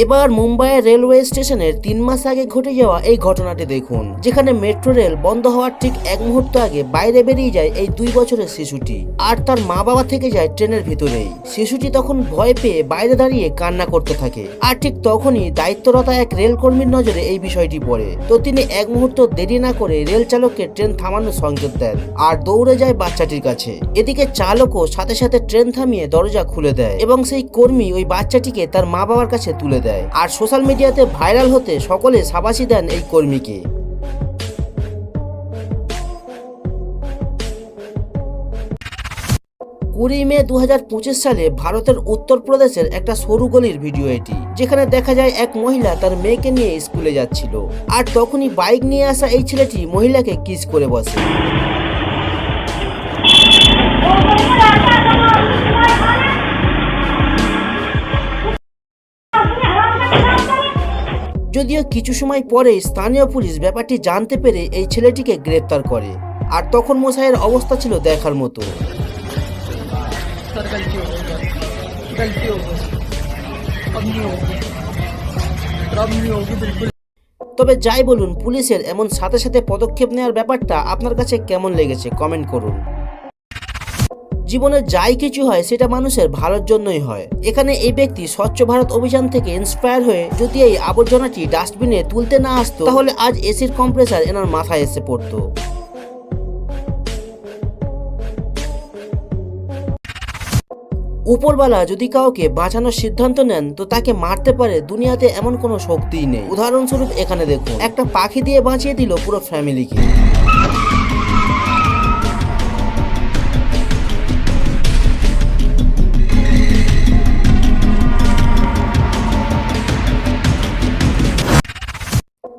এবার মুম্বাইয়ের রেলওয়ে স্টেশনের 3 মাস আগে ঘটে যাওয়া এই ঘটনাটি দেখুন, যেখানে মেট্রো রেল বন্ধ হওয়ার ঠিক এক মুহূর্ত আগে বাইরে বেরিয়ে যায় এই 2 বছরের শিশুটি, আর তার মা বাবা থেকে যায় ট্রেনের ভিতরেই। শিশুটি তখন ভয় পেয়ে বাইরে দাঁড়িয়ে কান্না করতে থাকে, আর ঠিক তখনই দায়িত্বরত এক রেল কর্মীর নজরে এই বিষয়টি পড়ে। তো তিনি এক মুহূর্ত দেরি না করে রেল চালককে ট্রেন থামানোর সংকেত দেন আর দৌড়ে যায় বাচ্চাটির কাছে। এদিকে চালকও সাথে সাথে ট্রেন থামিয়ে দরজা খুলে দেয় এবং সেই কর্মী ওই বাচ্চাটিকে তার মা বাবার কাছে তুলে দেয়। আর সোশ্যাল মিডিয়াতে ভাইরাল হতে সকলে শাবাশি দেন এই কর্মীকে। 20 মে 2025 সালে ভারতের উত্তরপ্রদেশের একটা সরু গলির ভিডিও এটি, যেখানে দেখা যায় এক মহিলা তার মেয়েকে নিয়ে স্কুলে যাচ্ছিল, আর তখনই বাইক নিয়ে আসা এই ছেলেটি মহিলাকে কিস করে বসে। যদিও কিছু সময় পরে স্থানীয় পুলিশ ব্যাপারটি জানতে পেরে এই ছেলেটিকে গ্রেপ্তার করে, আর তখন মশাইয়ের অবস্থা ছিল দেখার মতো। তবে যাই বলুন, পুলিশের এমন সাথে সাথে পদক্ষেপ নেওয়ার ব্যাপারটা আপনার কাছে কেমন লেগেছে কমেন্ট করুন। জীবনে যাই কিছু হয় সেটা মানুষের ভালোর জন্যই হয়। এখানে এই ব্যক্তি স্বচ্ছ ভারত অভিযান থেকে ইন্সপায়ার হয়ে যদি এই আবর্জনাটি ডাস্টবিনে তুলতে না আসতো, তাহলে আজ এসির কম্প্রেসার এনার মাথায় এসে পড়তো। উপরওয়ালা যদি কাউকে বাঁচানোর সিদ্ধান্ত নেন তো তাকে মারতে পারে দুনিয়াতে এমন কোনো শক্তিই নেই। উদাহরণস্বরূপ এখানে দেখুন, একটা পাখি দিয়ে বাঁচিয়ে দিল পুরো ফ্যামিলিকে।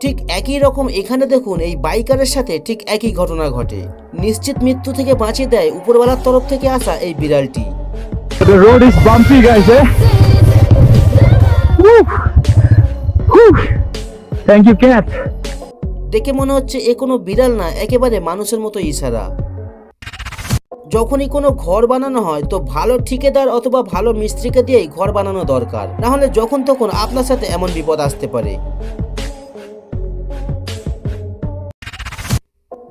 ঠিক একই রকম এখানে দেখুন, এই বাইকারের সাথে ঠিক একই ঘটনা ঘটে। নিশ্চিত মৃত্যু থেকে বাঁচিয়ে দেয় উপরওয়ালার তরফ থেকে আসা এই বিড়ালটি। The road is bumpy, guys, eh? Woo! Woo! Thank you, cat. দেখে মনে হচ্ছে এ কোনো বিড়াল না, একেবারে মানুষের মতো ইশারা। যখনই কোনো ঘর বানানো হয় তো ভালো ঠিকাদার অথবা ভালো মিস্ত্রিকে দিয়েই ঘর বানানো দরকার, না হলে যখন তখন আপনার সাথে এমন বিপদ আসতে পারে।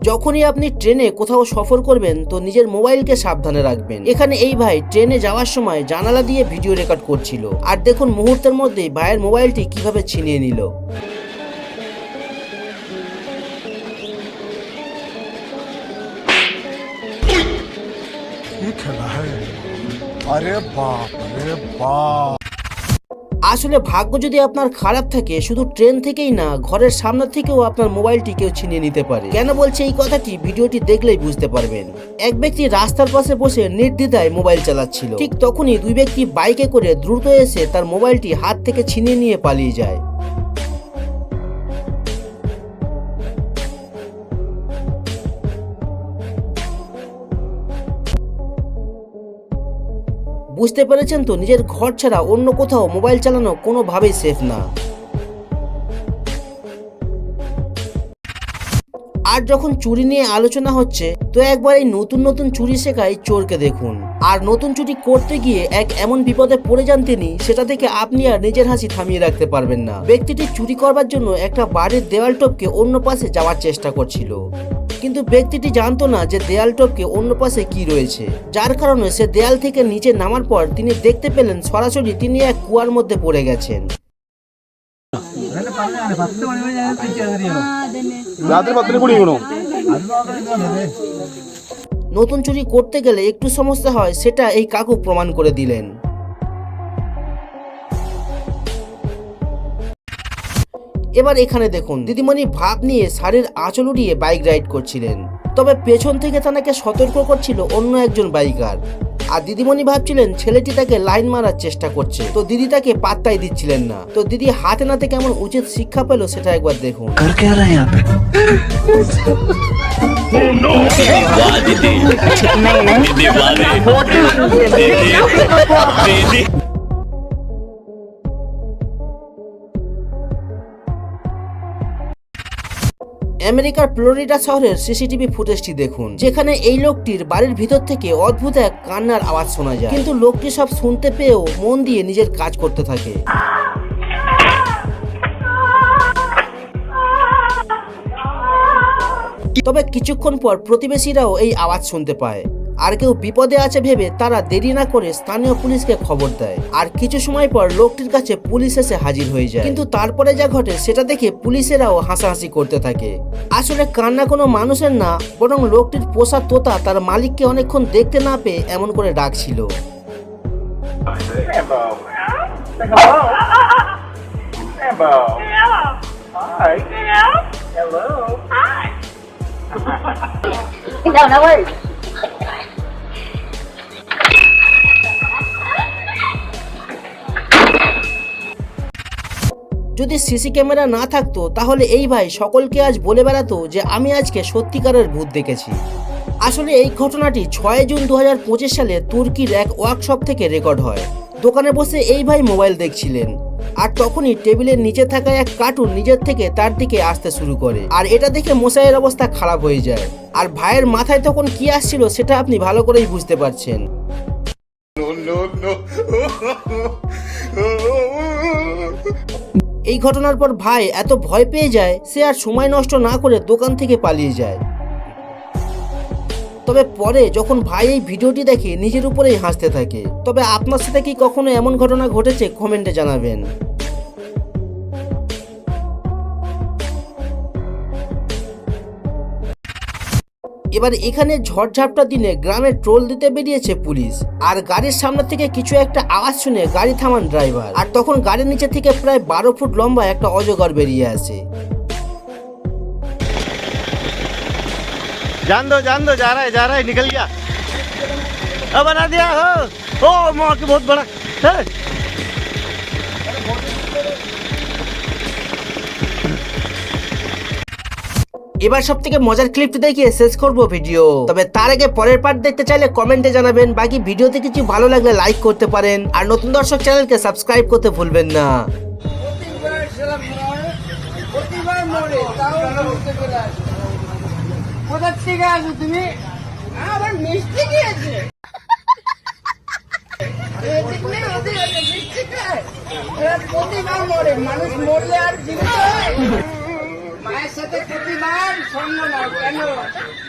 যখনই আপনি ট্রেনে কোথাও সফর করবেন তো নিজের মোবাইলকে সাবধানে রাখবেন। এখানে এই ভাই ট্রেনে যাওয়ার সময় জানালা দিয়ে ভিডিও রেকর্ড করছিল, আর দেখুন মুহূর্তের মধ্যেই ভাইয়ের মোবাইলটি কিভাবে ছিনিয়ে নিল। আসলে ভাগ্য যদি আপনার খারাপ থাকে, শুধু ট্রেন থেকেই না, ঘরের সামনে থেকেও আপনার মোবাইলটি কেউ ছিনিয়ে নিতে পারে। কেন বলছে এই কথাটি ভিডিওটি দেখলেই বুঝতে পারবেন। এক ব্যক্তি রাস্তার পাশে বসে নির্দ্বিধায় মোবাইল চালাচ্ছিল, ঠিক তখনই 2 ব্যক্তি বাইকে করে দ্রুত এসে তার মোবাইলটি হাত থেকে ছিনিয়ে নিয়ে পালিয়ে যায়। বুঝতে পেরেছেন তো, নিজের ঘর ছাড়া অন্য কোথাও মোবাইল চালানো কোনোভাবেই সেফ না। আর যখন চুরি নিয়ে আলোচনা হচ্ছে তো একবার এই নতুন নতুন চুরি শেখায় চোরকে দেখুন, আর নতুন চুরি করতে গিয়ে এক এমন বিপদে পড়ে যান তিনি, সেটা থেকে আপনি আর নিজের হাসি থামিয়ে রাখতে পারবেন না। ব্যক্তিটি চুরি করবার জন্য একটা বাড়ির দেওয়াল টপকে অন্য পাশে যাওয়ার চেষ্টা করছিল, কিন্তু ব্যক্তিটি জানতো না যে দেয়াল টপকে অন্য পাশে কি রয়েছে, যার কারণে সে দেয়াল থেকে নিচে নামার পর তিনি দেখতে পেলেন সরাসরি তিনি এক কুয়ার মধ্যে পড়ে গেছেন। নতুন চুরি করতে গেলে একটু সমস্যা হয়, সেটা এই কাকু প্রমাণ করে দিলেন। এবার এখানে দেখুন, দিদিমণি ভাব নিয়ে শাড়ির আঁচল উড়িয়ে বাইক রাইড করছিলেন, তবে পেছন থেকে তাকে সতর্ক করছিল অন্য একজন বাইকার। আর দিদিমণি ভাবছিলেন ছেলেটি তাকে লাইন মারার চেষ্টা করছে, তো দিদি তাকে পাত্তাই দিচ্ছিলেন না। তো দিদি হাতে নাতে কেমন উচিত শিক্ষা পেল সেটা একবার দেখুন। আমেরিকার ফ্লোরিডা শহরের সিসিটিভি ফুটেজটি দেখুন, যেখানে এই লোকটির বাড়ির ভিতর থেকে অদ্ভুত এক কান্নার আওয়াজ শোনা যায়, কিন্তু লোকটি সব শুনতে পেয়েও মন দিয়ে নিজের কাজ করতে থাকে। তবে কিছুক্ষণ পর প্রতিবেশীরাও এই আওয়াজ শুনতে পায়, আর কেউ বিপদে আছে ভেবে তারা দেরি না করে স্থানীয় পুলিশকে খবর দেয়। আর কিছু সময় পর লোকটির কাছে পুলিশ এসে হাজির হয়ে যায়, কিন্তু তারপরে যা ঘটে সেটা দেখে পুলিশেরাও হাসাহাসি করতে থাকে। আসলে কান্না কোনো মানুষের না, বরং লোকটির পোষা তোতা তার মালিককে অনেকক্ষণ দেখতে না পেয়ে এমন করে ডাকছিল। যদি সিসি ক্যামেরা না থাকতো তাহলে এই ভাই সকলকে আজ বলে বেড়াতো যে আমি আজকে সত্যিকারের ভূত দেখেছি। আসলে এই ঘটনাটি 6 জুন 2025 সালে তুর্কির এক ওয়ার্কশপ থেকে রেকর্ড হয়। দোকানে বসে এই ভাই মোবাইল দেখছিলেন, আর তখনই টেবিলের নিচে থাকা এক কার্টুন নিজের থেকে তার দিকে আসতে শুরু করে, আর এটা দেখে মশাইয়ের অবস্থা খারাপ হয়ে যায়। আর ভাইয়ের মাথায় তখন কি আসছিল সেটা আপনি ভালো করেই বুঝতে পারছেন। এই ঘটনার পর ভাই এত ভয় পেয়ে যায়, সে আর সময় নষ্ট না করে দোকান থেকে পালিয়ে যায়। তবে পরে যখন ভাই এই ভিডিওটি দেখে নিজের উপরেই হাসতে থাকে। তবে আপনার সাথে কি কখনো এমন ঘটনা ঘটেছে কমেন্টে জানাবেন। এবার এখানে ঝড়ঝাপটা দিনে গ্রামে ট্রোল দিতে বেরিয়েছে পুলিশ, আর গাড়ির সামনে থেকে কিছু একটা আওয়াজ শুনে গাড়ি থামান ড্রাইভার, আর তখন গাড়ির নিচে থেকে প্রায় 12 ফুট লম্বা একটা অজগর বেরিয়ে আসে। जान दो जा रहा है निकल गया। अब बना दिया हो ओ माँ की बहुत बड़ा है। এবার সব থেকে মজার ক্লিপটি দেখিয়ে শেষ করব ভিডিও। তবে তার আগে পরের পার্ট দেখতে চাইলে কমেন্টে জানাবেন। বাকি ভিডিওতে কিছু ভালো লাগলে লাইক করতে পারেন, আর নতুন দর্শক চ্যানেলকে সাবস্ক্রাইব করতে ভুলবেন না। কোথার থেকে আসো তুমি? আবার মিষ্টি খেয়েছে। প্রতিবার মরে, মানুষ মরলে আর জীবিত হয়? মায়ের সাথে প্রতিবার সঙ্গ নাও কেন?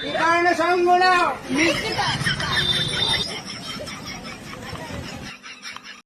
কি কারণে সঙ্গ নাও? মিষ্টি